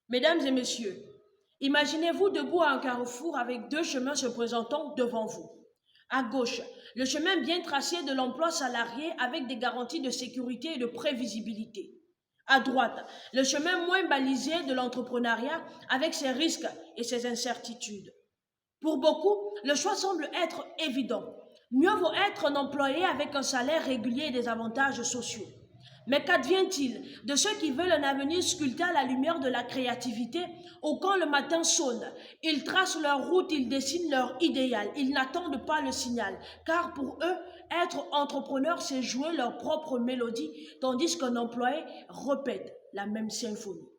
Mesdames et messieurs, imaginez-vous debout à un carrefour avec deux chemins se présentant devant vous. À gauche, le chemin bien tracé de l'emploi salarié avec des garanties de sécurité et de prévisibilité. À droite, le chemin moins balisé de l'entrepreneuriat avec ses risques et ses incertitudes. Pour beaucoup, le choix semble être évident. Mieux vaut être un employé avec un salaire régulier et des avantages sociaux. Mais qu'advient-il de ceux qui veulent un avenir sculpté à la lumière de la créativité ou quand le matin sonne, ils tracent leur route, ils dessinent leur idéal, ils n'attendent pas le signal, car pour eux, être entrepreneur, c'est jouer leur propre mélodie, tandis qu'un employé répète la même symphonie.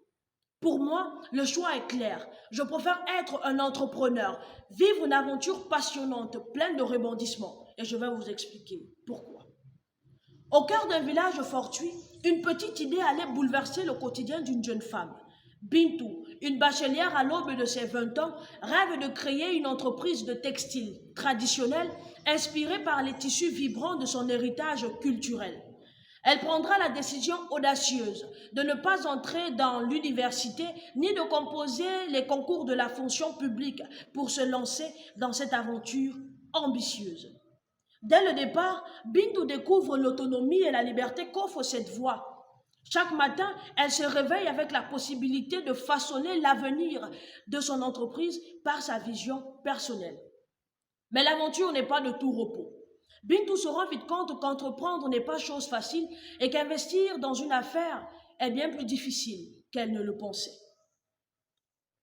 Pour moi, le choix est clair. Je préfère être un entrepreneur, vivre une aventure passionnante, pleine de rebondissements. Et je vais vous expliquer pourquoi. Au cœur d'un village fortuit, une petite idée allait bouleverser le quotidien d'une jeune femme. Bintou, une bachelière à l'aube de ses 20 ans, rêve de créer une entreprise de textile traditionnelle inspirée par les tissus vibrants de son héritage culturel. Elle prendra la décision audacieuse de ne pas entrer dans l'université ni de composer les concours de la fonction publique pour se lancer dans cette aventure ambitieuse. Dès le départ, Bintou découvre l'autonomie et la liberté qu'offre cette voie. Chaque matin, elle se réveille avec la possibilité de façonner l'avenir de son entreprise par sa vision personnelle. Mais l'aventure n'est pas de tout repos. Bintou se rend vite compte qu'entreprendre n'est pas chose facile et qu'investir dans une affaire est bien plus difficile qu'elle ne le pensait.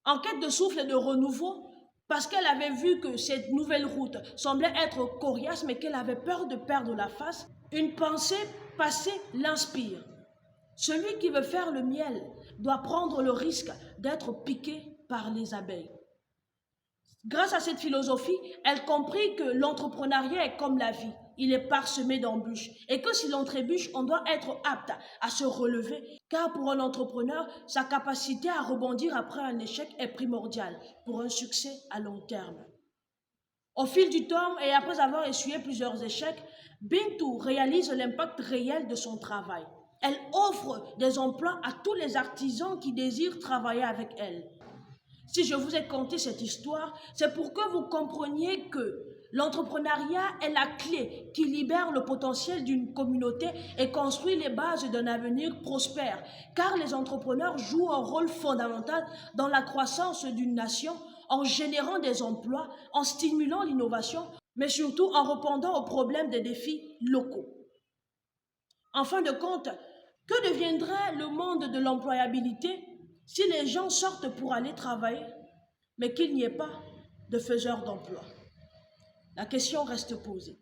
En quête de souffle et de renouveau, parce qu'elle avait vu que cette nouvelle route semblait être coriace mais qu'elle avait peur de perdre la face, une pensée passée l'inspire. Celui qui veut faire le miel doit prendre le risque d'être piqué par les abeilles. Grâce à cette philosophie, elle comprit que l'entrepreneuriat est comme la vie. Il est parsemé d'embûches et que si l'on trébuche, on doit être apte à se relever car pour un entrepreneur, sa capacité à rebondir après un échec est primordiale pour un succès à long terme. Au fil du temps et après avoir essuyé plusieurs échecs, Bintou réalise l'impact réel de son travail. Elle offre des emplois à tous les artisans qui désirent travailler avec elle. Si je vous ai conté cette histoire, c'est pour que vous compreniez que l'entrepreneuriat est la clé qui libère le potentiel d'une communauté et construit les bases d'un avenir prospère, car les entrepreneurs jouent un rôle fondamental dans la croissance d'une nation en générant des emplois, en stimulant l'innovation, mais surtout en répondant aux problèmes des défis locaux. En fin de compte, que deviendrait le monde de l'employabilité si les gens sortent pour aller travailler, mais qu'il n'y ait pas de faiseurs d'emploi? La question reste posée.